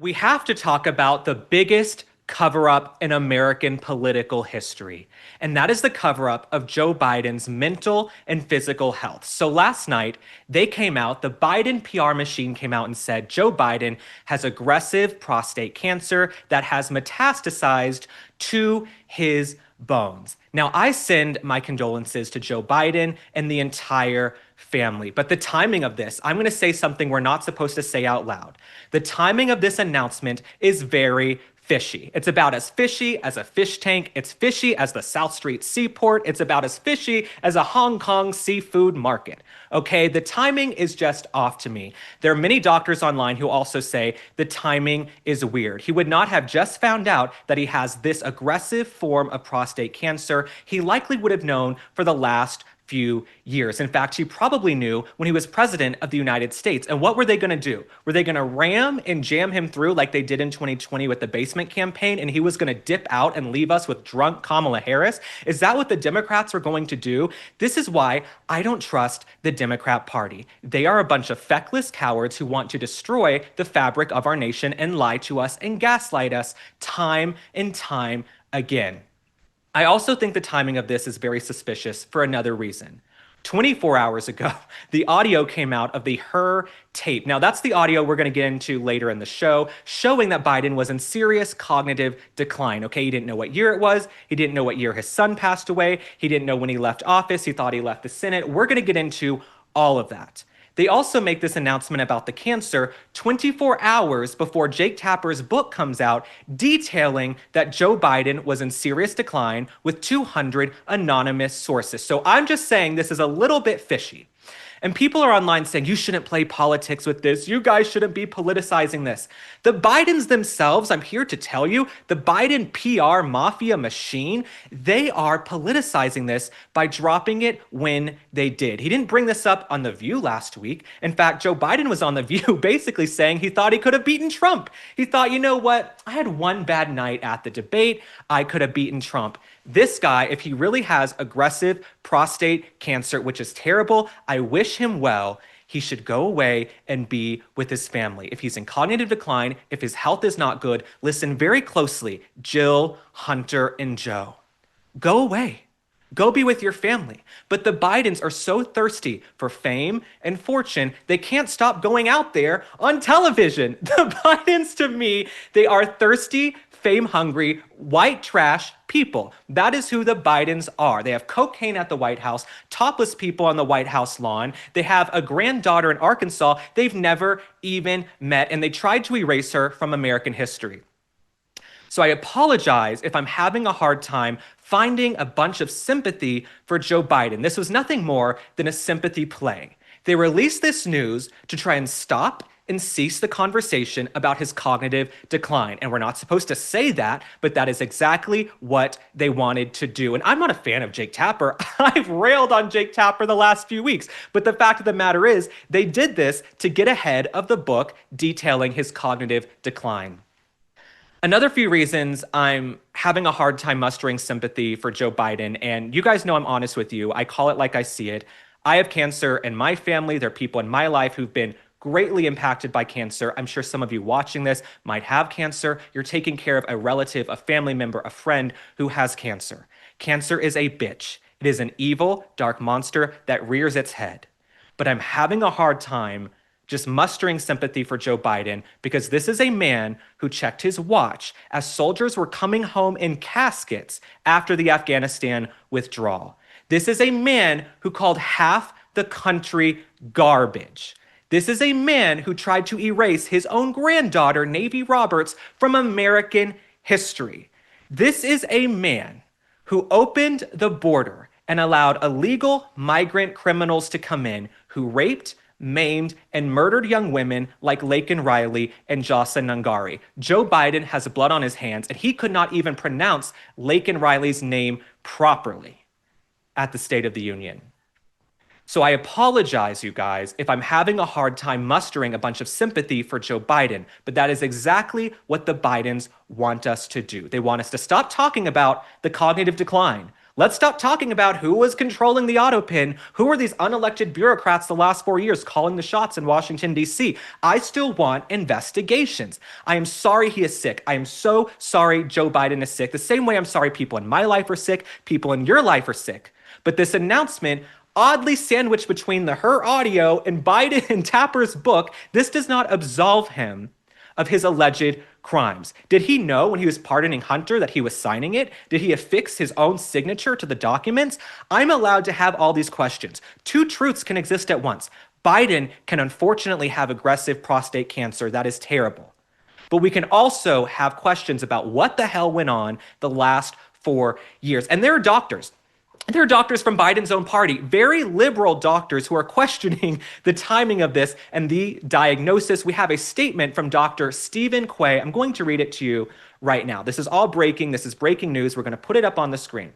We have to talk about the biggest cover up in American political history, and that is the cover up of Joe Biden's mental and physical health. So last night, they came out, the Biden PR machine came out and said Joe Biden has aggressive prostate cancer that has metastasized to his bones. Now, I send my condolences to Joe Biden and the entire family. But the timing of this, I'm going to say something we're not supposed to say out loud. The timing of this announcement is very fishy. It's about as fishy as a fish tank. It's fishy as the South Street Seaport. It's about as fishy as a Hong Kong seafood market. Okay, the timing is just off to me. There are many doctors online who also say the timing is weird. He would not have just found out that he has this aggressive form of prostate cancer. He likely would have known for the last few years. In fact, he probably knew when he was president of the United States. And what were they going to do? Were they going to ram and jam him through like they did in 2020 with the basement campaign, and he was going to dip out and leave us with drunk Kamala Harris? Is that what the Democrats were going to do? This is why I don't trust the Democrat Party. They are a bunch of feckless cowards who want to destroy the fabric of our nation and lie to us and gaslight us time and time again. I also think the timing of this is very suspicious for another reason. 24 hours ago, the audio came out of the Her tape. Now, that's the audio we're going to get into later in the show, showing that Biden was in serious cognitive decline. Okay, he didn't know what year it was. He didn't know what year his son passed away. He didn't know when he left office. He thought he left the Senate. We're going to get into all of that. They also make this announcement about the cancer 24 hours before Jake Tapper's book comes out, detailing that Joe Biden was in serious decline with 200 anonymous sources. So I'm just saying this is a little bit fishy. And people are online saying, you shouldn't play politics with this. You guys shouldn't be politicizing this. The Bidens themselves, I'm here to tell you, the Biden PR mafia machine, they are politicizing this by dropping it when they did. He didn't bring this up on The View last week. In fact, Joe Biden was on The View basically saying he thought he could have beaten Trump. He thought, you know what? I had one bad night at the debate. I could have beaten Trump. This guy, if he really has aggressive prostate cancer, which is terrible, I wish him well. He should go away and be with his family. If he's in cognitive decline, if his health is not good, listen very closely. Jill, Hunter, and Joe, go away. Go be with your family. But the Bidens are so thirsty for fame and fortune, they can't stop going out there on television. The Bidens, to me, they are thirsty, fame-hungry, white trash people. That is who the Bidens are. They have cocaine at the White House, topless people on the White House lawn. They have a granddaughter in Arkansas they've never even met, and they tried to erase her from American history. So I apologize if I'm having a hard time finding a bunch of sympathy for Joe Biden. This was nothing more than a sympathy play. They released this news to try and stop and cease the conversation about his cognitive decline. And we're not supposed to say that, but that is exactly what they wanted to do. And I'm not a fan of Jake Tapper. I've railed on Jake Tapper the last few weeks. But the fact of the matter is, they did this to get ahead of the book detailing his cognitive decline. Another few reasons I'm having a hard time mustering sympathy for Joe Biden, and you guys know I'm honest with you. I call it like I see it. I have cancer in my family. There are people in my life who've been greatly impacted by cancer. I'm sure some of you watching this might have cancer. You're taking care of a relative, a family member, a friend who has cancer. Cancer is a bitch. It is an evil, dark monster that rears its head. But I'm having a hard time just mustering sympathy for Joe Biden because this is a man who checked his watch as soldiers were coming home in caskets after the Afghanistan withdrawal. This is a man who called half the country garbage. This is a man who tried to erase his own granddaughter, Navy Roberts, from American history. This is a man who opened the border and allowed illegal migrant criminals to come in who raped, maimed, and murdered young women like Laken Riley and Jocelyn Nungari. Joe Biden has blood on his hands, and he could not even pronounce Laken Riley's name properly at the State of the Union. So I apologize, you guys, if I'm having a hard time mustering a bunch of sympathy for Joe Biden, but that is exactly what the Bidens want us to do. They want us to stop talking about the cognitive decline. Let's stop talking about who was controlling the auto pin. Who are these unelected bureaucrats the last 4 years calling the shots in Washington, D.C.? I still want investigations. I am sorry he is sick. I am so sorry Joe Biden is sick. The same way I'm sorry people in my life are sick, people in your life are sick. But this announcement, oddly sandwiched between her audio and Biden and Tapper's book, this does not absolve him of his alleged crimes. Did he know when he was pardoning Hunter that he was signing it? Did he affix his own signature to the documents? I'm allowed to have all these questions. Two truths can exist at once. Biden can unfortunately have aggressive prostate cancer. That is terrible. But we can also have questions about what the hell went on the last 4 years. And there are doctors. There are doctors from Biden's own party, very liberal doctors who are questioning the timing of this and the diagnosis. We have a statement from Dr. Stephen Quay. I'm going to read it to you right now. This is all breaking. This is breaking news. We're going to put it up on the screen.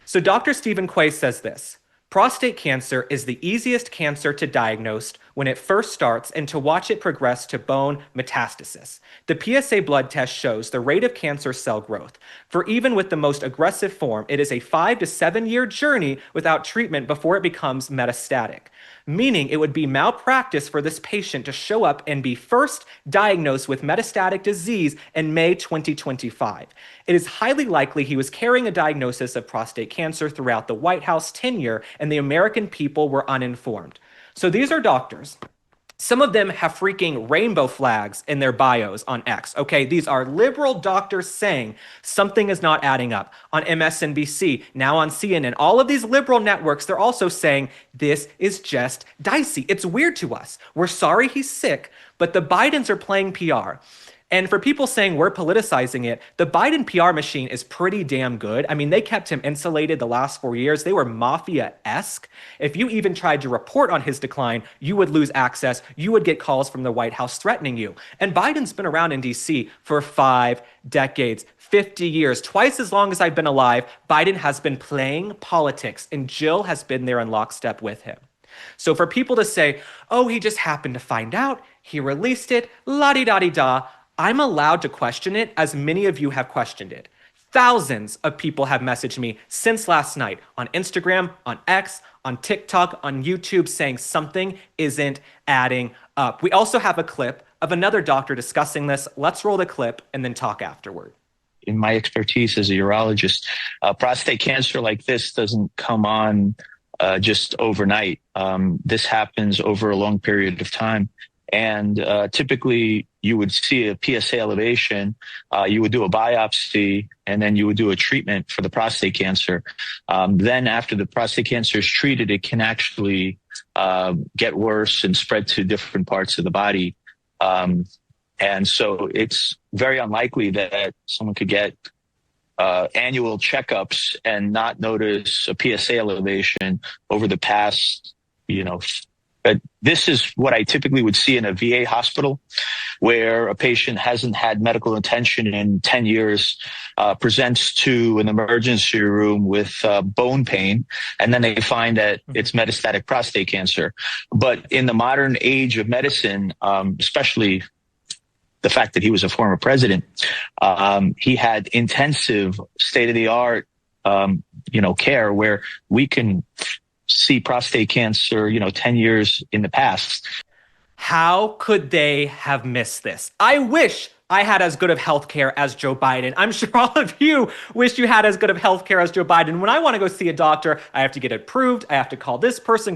So Dr. Stephen Quay says this: prostate cancer is the easiest cancer to diagnose when it first starts and to watch it progress to bone metastasis. The PSA blood test shows the rate of cancer cell growth. For even with the most aggressive form, it is a 5 to 7 year journey without treatment before it becomes metastatic, meaning it would be malpractice for this patient to show up and be first diagnosed with metastatic disease in May 2025. It is highly likely he was carrying a diagnosis of prostate cancer throughout the White House tenure, and the American people were uninformed. So these are doctors. Some of them have freaking rainbow flags in their bios on X. Okay, these are liberal doctors saying something is not adding up. On MSNBC, now on CNN, all of these liberal networks, they're also saying this is just dicey. It's weird to us. We're sorry he's sick, but the Bidens are playing PR. And for people saying we're politicizing it, the Biden PR machine is pretty damn good. I mean, they kept him insulated the last 4 years. They were mafia-esque. If you even tried to report on his decline, you would lose access. You would get calls from the White House threatening you. And Biden's been around in D.C. for 5 decades, 50 years, twice as long as I've been alive. Biden has been playing politics, and Jill has been there in lockstep with him. So for people to say, oh, he just happened to find out, he released it, la-di-da-di-da, I'm allowed to question it, as many of you have questioned it. Thousands of people have messaged me since last night on Instagram, on X, on TikTok, on YouTube, saying something isn't adding up. We also have a clip of another doctor discussing this. Let's roll the clip and then talk afterward. In my expertise as a urologist, prostate cancer like this doesn't come on just overnight. This happens over a long period of time. And typically, you would see a PSA elevation, you would do a biopsy, and then you would do a treatment for the prostate cancer. Then after the prostate cancer is treated, it can actually get worse and spread to different parts of the body. And so it's very unlikely that someone could get annual checkups and not notice a PSA elevation over the past, But this is what I typically would see in a VA hospital, where a patient hasn't had medical attention in 10 years, presents to an emergency room with bone pain, and then they find that it's metastatic prostate cancer. But in the modern age of medicine, especially the fact that he was a former president, he had intensive state-of-the-art, care where we can see prostate cancer, 10 years in the past. How could they have missed this? I wish I had as good of healthcare as Joe Biden. I'm sure all of you wish you had as good of healthcare as Joe Biden. When I want to go see a doctor, I have to get approved. I have to call this person,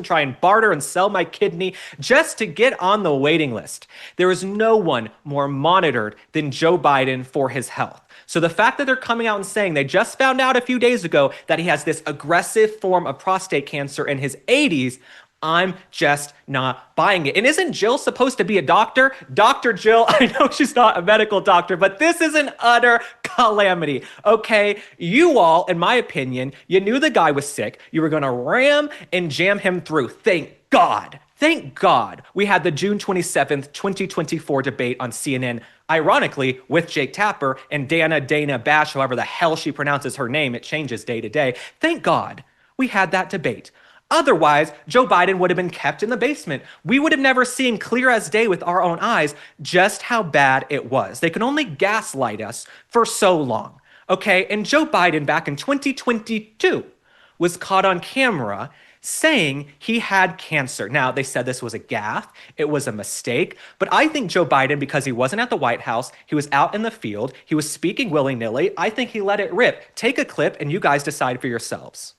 try and barter and sell my kidney just to get on the waiting list. There is no one more monitored than Joe Biden for his health. So the fact that they're coming out and saying they just found out a few days ago that he has this aggressive form of prostate cancer in his 80s, I'm just not buying it. And isn't Jill supposed to be a doctor? Dr. Jill, I know she's not a medical doctor, but this is an utter calamity, okay? You all, in my opinion, you knew the guy was sick. You were going to ram and jam him through. Thank God. Thank God we had the June 27th, 2024 debate on CNN, ironically, with Jake Tapper and Dana Bash, however the hell she pronounces her name. It changes day to day. Thank God we had that debate. Otherwise, Joe Biden would have been kept in the basement. We would have never seen clear as day with our own eyes just how bad it was. They can only gaslight us for so long. Okay, and Joe Biden back in 2022 was caught on camera saying he had cancer. Now, they said this was a gaffe, it was a mistake, but I think Joe Biden, because he wasn't at the White House, he was out in the field, he was speaking willy-nilly, I think he let it rip. Take a clip and you guys decide for yourselves.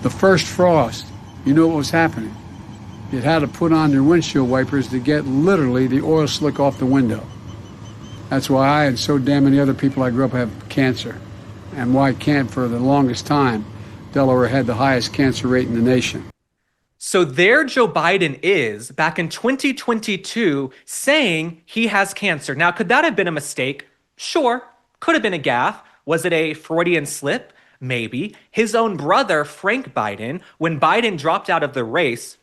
The first frost, you know what was happening. You had to put on your windshield wipers to get literally the oil slick off the window. That's why I and so damn many other people I grew up have cancer, and why can't for the longest time Delaware had the highest cancer rate in the nation. So there Joe Biden is back in 2022 saying he has cancer. Now, could that have been a mistake? Sure. Could have been a gaffe. Was it a Freudian slip? Maybe. His own brother, Frank Biden, when Biden dropped out of the race,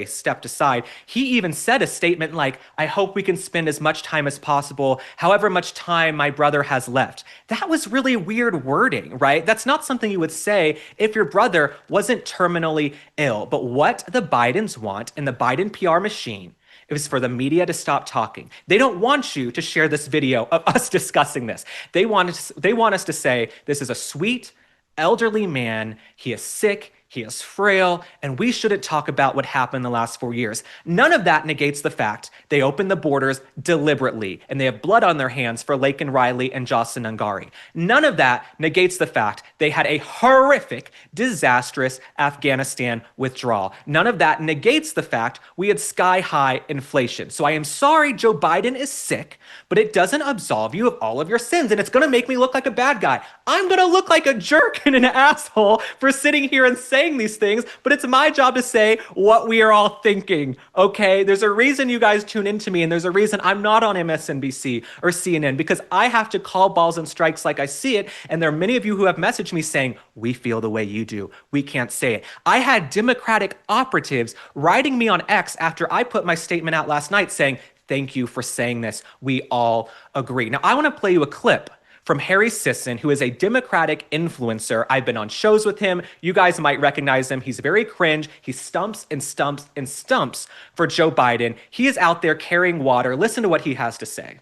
stepped aside, he even said a statement like, I hope we can spend as much time as possible, however much time my brother has left. That was really weird wording, right? That's not something you would say if your brother wasn't terminally ill. But what the Bidens want in the Biden PR machine, it was for the media to stop talking. They don't want you to share this video of us discussing this. They want us to say, this is a sweet, elderly man. He is sick. He is frail, and we shouldn't talk about what happened the last 4 years. None of that negates the fact they opened the borders deliberately, and they have blood on their hands for Laken Riley and Jocelyn Ungari. None of that negates the fact they had a horrific, disastrous Afghanistan withdrawal. None of that negates the fact we had sky-high inflation. So I am sorry Joe Biden is sick, but it doesn't absolve you of all of your sins, and it's going to make me look like a bad guy. I'm going to look like a jerk and an asshole for sitting here and saying these things, but it's my job to say what we are all thinking, okay? There's a reason you guys tune into me, and there's a reason I'm not on MSNBC or CNN, because I have to call balls and strikes like I see it, and there are many of you who have messaged me saying, we feel the way you do. We can't say it. I had Democratic operatives writing me on X after I put my statement out last night saying, thank you for saying this. We all agree. Now, I want to play you a clip from Harry Sisson, who is a Democratic influencer. I've been on shows with him. You guys might recognize him. He's very cringe. He stumps and stumps and stumps for Joe Biden. He is out there carrying water. Listen to what he has to say.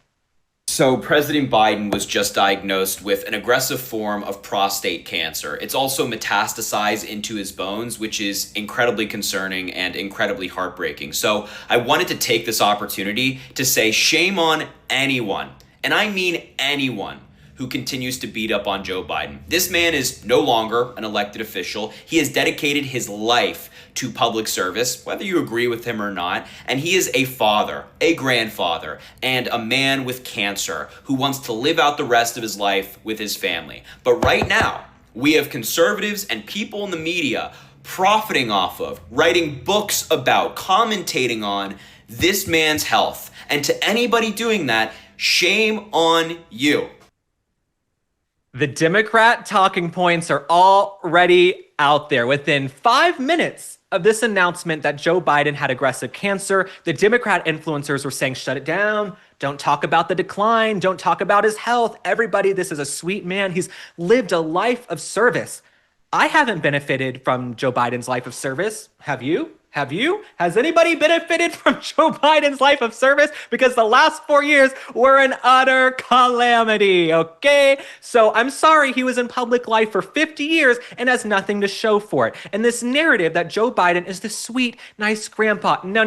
So President Biden was just diagnosed with an aggressive form of prostate cancer. It's also metastasized into his bones, which is incredibly concerning and incredibly heartbreaking. So I wanted to take this opportunity to say shame on anyone, and I mean anyone, who continues to beat up on Joe Biden. This man is no longer an elected official. He has dedicated his life to public service, whether you agree with him or not, and he is a father, a grandfather, and a man with cancer who wants to live out the rest of his life with his family. But right now, we have conservatives and people in the media profiting off of, writing books about, commentating on this man's health. And to anybody doing that, shame on you. The Democrat talking points are already out there. Within 5 minutes of this announcement that Joe Biden had aggressive cancer, the Democrat influencers were saying, shut it down. Don't talk about the decline. Don't talk about his health. Everybody, this is a sweet man. He's lived a life of service. I haven't benefited from Joe Biden's life of service. Have you? Have you? Has anybody benefited from Joe Biden's life of service? Because the last 4 years were an utter calamity, okay? So I'm sorry he was in public life for 50 years and has nothing to show for it. And this narrative that Joe Biden is the sweet, nice grandpa. No.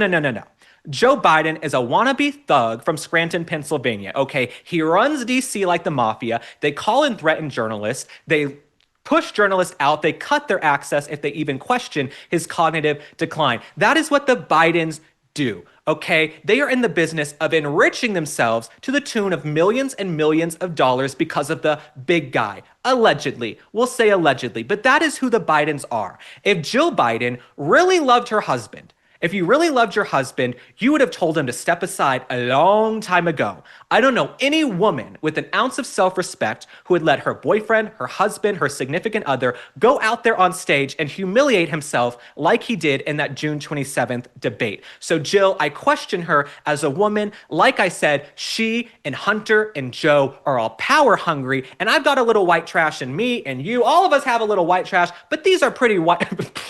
Joe Biden is a wannabe thug from Scranton, Pennsylvania, okay? He runs DC like the mafia. They call and threaten journalists. They push journalists out. They cut their access if they even question his cognitive decline. That is what the Bidens do, okay? They are in the business of enriching themselves to the tune of millions and millions of dollars because of the big guy. Allegedly. We'll say allegedly, but that is who the Bidens are. If Jill Biden really loved her husband, if you really loved your husband, you would have told him to step aside a long time ago. I don't know any woman with an ounce of self-respect who would let her boyfriend, her husband, her significant other go out there on stage and humiliate himself like he did in that June 27th debate. So Jill, I question her as a woman. Like I said, she and Hunter and Joe are all power hungry, and I've got a little white trash in me and you. All of us have a little white trash, but these are pretty white.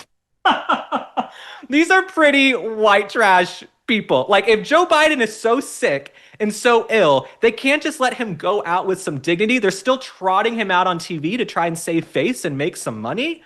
These are pretty white trash people. Like, if Joe Biden is so sick and so ill, they can't just let him go out with some dignity. They're still trotting him out on TV to try and save face and make some money.